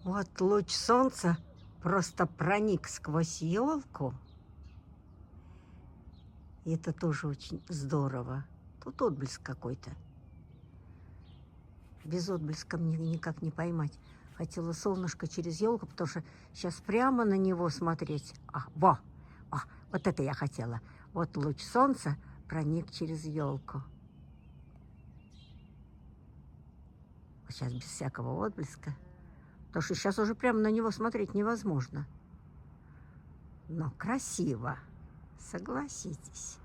Вот луч солнца просто проник сквозь елку. И это тоже очень здорово. Тут отблеск какой-то. Без отблеска мне никак не поймать. Хотела солнышко через елку, потому что сейчас прямо на него смотреть. Вот это я хотела. Вот луч солнца проник через елку. Сейчас без всякого отблеска. Потому что сейчас уже прямо на него смотреть невозможно. Но красиво, согласитесь.